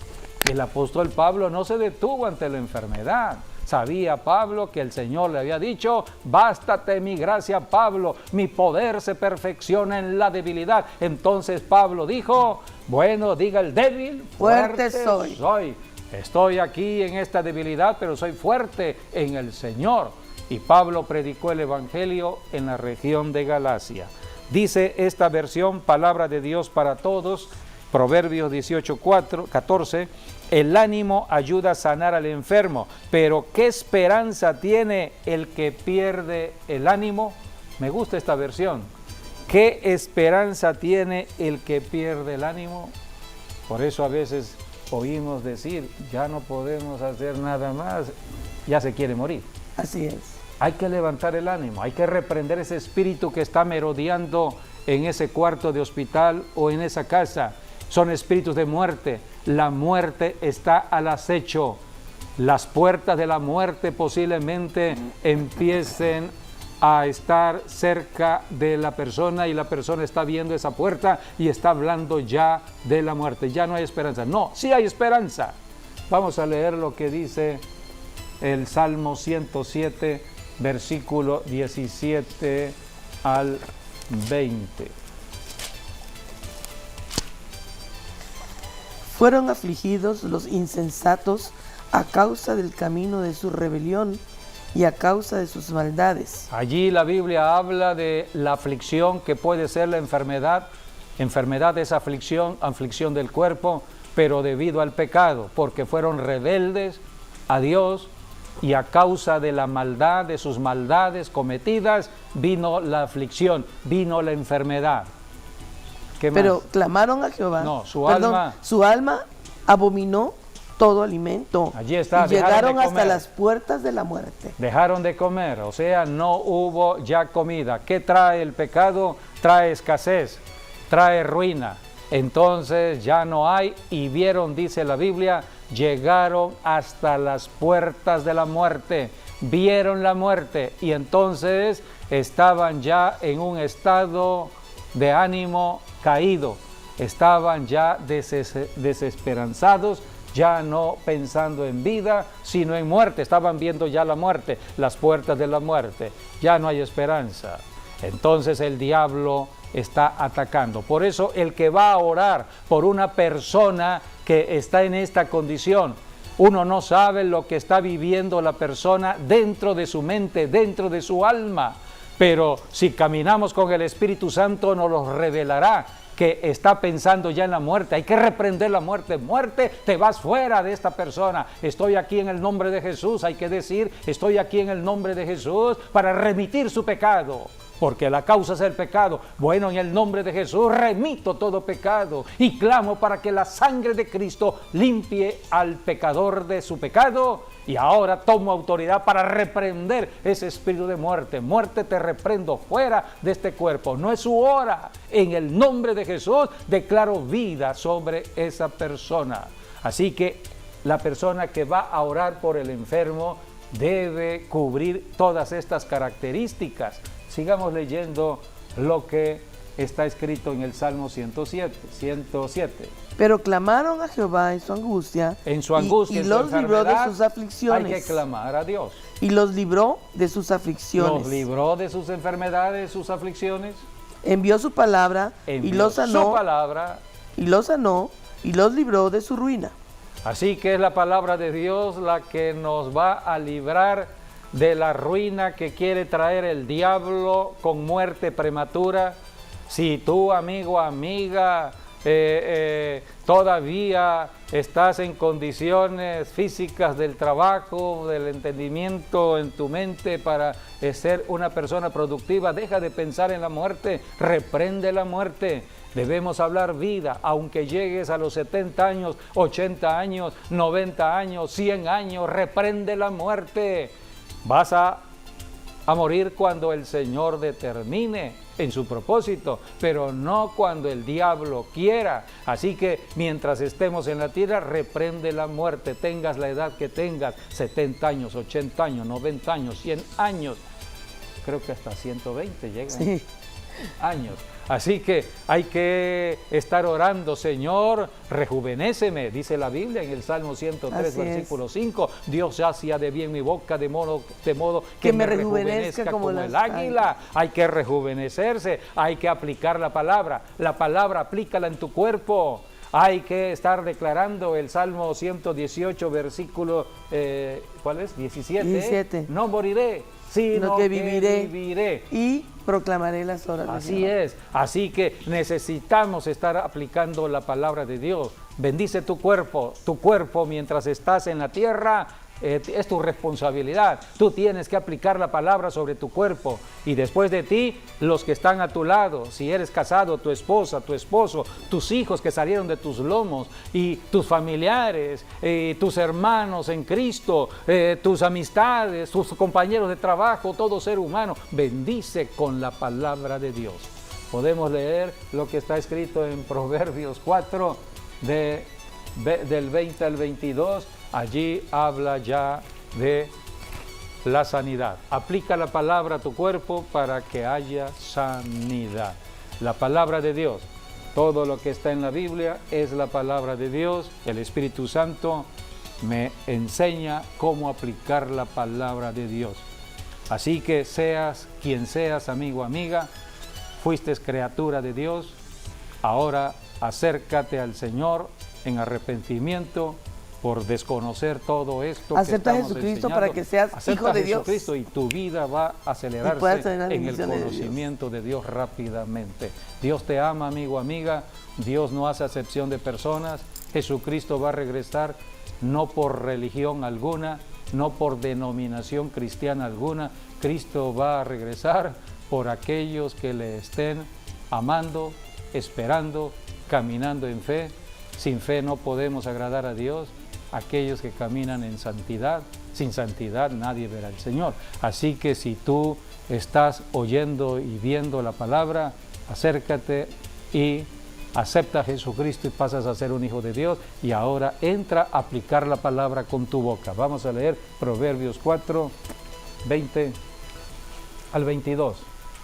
El apóstol Pablo no se detuvo ante la enfermedad. Sabía Pablo que el Señor le había dicho: bástate mi gracia, Pablo, mi poder se perfecciona en la debilidad. Entonces Pablo dijo: bueno, diga el débil, fuerte soy. Estoy aquí en esta debilidad, pero soy fuerte en el Señor. Y Pablo predicó el Evangelio en la región de Galacia. Dice esta versión, Palabra de Dios para Todos, Proverbios 18:14, el ánimo ayuda a sanar al enfermo, pero ¿qué esperanza tiene el que pierde el ánimo? Me gusta esta versión. ¿Qué esperanza tiene el que pierde el ánimo? Por eso a veces oímos decir: ya no podemos hacer nada más, ya se quiere morir. Así es. Hay que levantar el ánimo, hay que reprender ese espíritu que está merodeando en ese cuarto de hospital o en esa casa. Son espíritus de muerte. La muerte está al acecho. Las puertas de la muerte posiblemente empiecen a estar cerca de la persona y la persona está viendo esa puerta y está hablando ya de la muerte. Ya no hay esperanza. No, sí hay esperanza. Vamos a leer lo que dice el Salmo 107, versículo 17 al 20. Fueron afligidos los insensatos a causa del camino de su rebelión y a causa de sus maldades. Allí la Biblia habla de la aflicción que puede ser la enfermedad. Enfermedad es aflicción, aflicción del cuerpo, pero debido al pecado, porque fueron rebeldes a Dios y a causa de la maldad, de sus maldades cometidas, vino la aflicción, vino la enfermedad. ¿Qué más? Pero clamaron a Jehová. No, su alma abominó todo alimento. Allí está, y llegaron hasta comer. las puertas de la muerte. Dejaron de comer, o sea, no hubo ya comida. ¿Qué trae el pecado? Trae escasez, trae ruina. Entonces ya no hay, y vieron, dice la Biblia, llegaron hasta las puertas de la muerte. Vieron la muerte y entonces estaban ya en un estado de ánimo caído. Estaban ya desesperanzados, ya no pensando en vida, sino en muerte. Estaban viendo ya la muerte, las puertas de la muerte. Ya no hay esperanza. Entonces el diablo está atacando. Por eso el que va a orar por una persona que está en esta condición, uno no sabe lo que está viviendo la persona dentro de su mente, dentro de su alma. Pero si caminamos con el Espíritu Santo nos lo revelará, que está pensando ya en la muerte. Hay que reprender la muerte. Muerte, te vas fuera de esta persona. Estoy aquí en el nombre de Jesús. Hay que decir: estoy aquí en el nombre de Jesús para remitir su pecado, porque la causa es el pecado. Bueno, en el nombre de Jesús remito todo pecado y clamo para que la sangre de Cristo limpie al pecador de su pecado. Y ahora tomo autoridad para reprender ese espíritu de muerte. Muerte, te reprendo fuera de este cuerpo. No es su hora. En el nombre de Jesús declaro vida sobre esa persona. Así que la persona que va a orar por el enfermo debe cubrir todas estas características. Sigamos leyendo lo que está escrito en el Salmo 107. Pero clamaron a Jehová en su angustia. En su angustia, y los libró de sus aflicciones. Hay que clamar a Dios. Y los libró de sus aflicciones. Los libró de sus enfermedades, sus aflicciones. Envió su palabra y los sanó. Su palabra. Y los sanó y los libró de su ruina. Así que es la palabra de Dios la que nos va a librar de la ruina que quiere traer el diablo con muerte prematura. Si tú, amigo, amiga, todavía estás en condiciones físicas del trabajo, del entendimiento en tu mente para ser una persona productiva, deja de pensar en la muerte, reprende la muerte. Debemos hablar vida, aunque llegues a los 70 años, 80 años, 90 años, 100 años, reprende la muerte. Vas a morir cuando el Señor determine en su propósito, pero no cuando el diablo quiera. Así que mientras estemos en la tierra, reprende la muerte, tengas la edad que tengas, 70 años, 80 años, 90 años, 100 años, creo que hasta 120 llegan. Sí. Años. Así que hay que estar orando, Señor, rejuvenéceme, dice la Biblia en el Salmo 103, Así versículo 5, Dios hacía de bien mi boca de modo que me rejuvenezca como el águila. Hay que rejuvenecerse, hay que aplicar la palabra aplícala en tu cuerpo. Hay que estar declarando el Salmo 118, versículo, ¿cuál es? 17. No moriré, sino que viviré. Y proclamaré las obras del Señor. Así es. Así que necesitamos estar aplicando la palabra de Dios. Bendice tu cuerpo mientras estás en la tierra. Es tu responsabilidad. Tú tienes que aplicar la palabra sobre tu cuerpo y después de ti, los que están a tu lado, si eres casado, tu esposa, tu esposo, tus hijos que salieron de tus lomos y tus familiares, tus hermanos en Cristo, tus amistades, tus compañeros de trabajo, todo ser humano, bendice con la palabra de Dios. Podemos leer lo que está escrito en Proverbios 4 del 20 al 22. Allí habla ya de la sanidad. Aplica la palabra a tu cuerpo para que haya sanidad. La palabra de Dios, todo lo que está en la Biblia es la palabra de Dios. El Espíritu Santo me enseña cómo aplicar la palabra de Dios. Así que seas quien seas, amigo, amiga, fuiste criatura de Dios, ahora acércate al Señor en arrepentimiento por desconocer todo esto. Acepta a Jesucristo para que seas hijo de Dios. Acepta a Jesucristo y tu vida va a acelerarse en el conocimiento de Dios rápidamente. Dios te ama, amigo, amiga. Dios no hace acepción de personas. Jesucristo va a regresar no por religión alguna, no por denominación cristiana alguna. Cristo va a regresar por aquellos que le estén amando, esperando, caminando en fe. Sin fe no podemos agradar a Dios. Aquellos que caminan en santidad, sin santidad nadie verá al Señor. Así que si tú estás oyendo y viendo la palabra, acércate y acepta a Jesucristo y pasas a ser un hijo de Dios. Y ahora entra a aplicar la palabra con tu boca. Vamos a leer Proverbios 4, 20 al 22.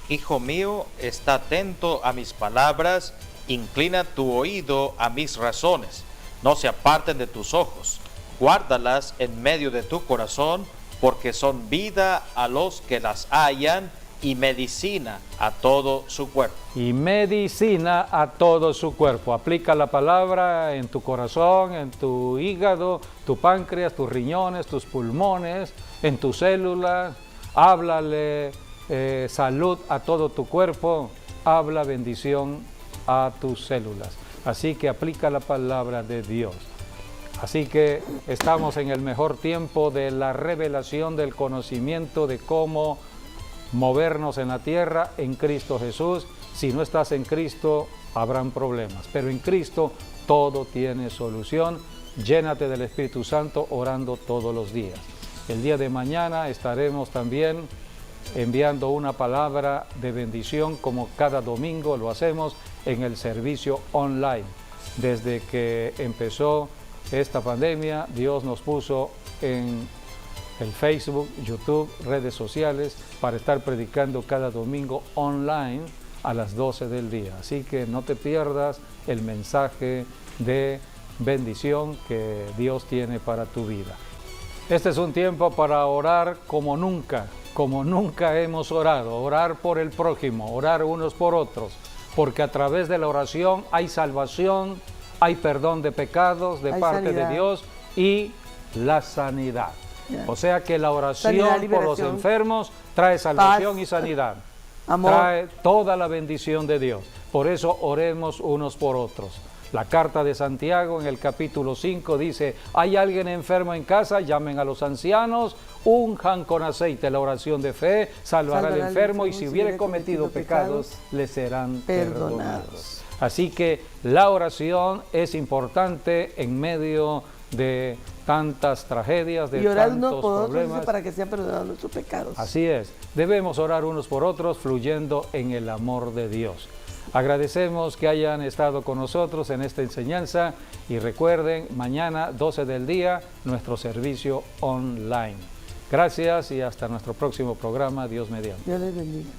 Hijo mío, está atento a mis palabras, inclina tu oído a mis razones. No se aparten de tus ojos, guárdalas en medio de tu corazón, porque son vida a los que las hallan y medicina a todo su cuerpo. Y medicina a todo su cuerpo. Aplica la palabra en tu corazón, en tu hígado, tu páncreas, tus riñones, tus pulmones, en tus células. Háblale salud a todo tu cuerpo. Habla bendición a tus células. Así que aplica la palabra de Dios. Así que estamos en el mejor tiempo de la revelación del conocimiento de cómo movernos en la tierra en Cristo Jesús. Si no estás en Cristo, habrán problemas, pero en Cristo todo tiene solución. Llénate del Espíritu Santo orando todos los días. El día de mañana estaremos también enviando una palabra de bendición como cada domingo lo hacemos en el servicio online. Desde que empezó esta pandemia, Dios nos puso en el Facebook, YouTube, redes sociales para estar predicando cada domingo online a las 12 del día. Así que no te pierdas el mensaje de bendición que Dios tiene para tu vida. Este es un tiempo para orar como nunca hemos orado, orar por el prójimo, orar unos por otros, porque a través de la oración hay salvación, hay perdón de pecados de parte sanidad de Dios y la sanidad. O sea que la oración Sanidad, por los enfermos trae salvación paz, y sanidad, amor. trae toda la bendición de Dios. Por eso oremos unos por otros. La carta de Santiago en el capítulo 5 dice, ¿hay alguien enfermo en casa? Llamen a los ancianos, unjan con aceite. La oración de fe salvará al enfermo y si hubiere cometido pecados, le serán perdonados. Así que la oración es importante en medio de tantas tragedias, de y orar tantos unos por otros, problemas. dice, para que sean perdonados nuestros pecados. Así es, debemos orar unos por otros fluyendo en el amor de Dios. Agradecemos que hayan estado con nosotros en esta enseñanza y recuerden, mañana 12 del día, nuestro servicio online. Gracias y hasta nuestro próximo programa, Dios mediante. Dios les bendiga.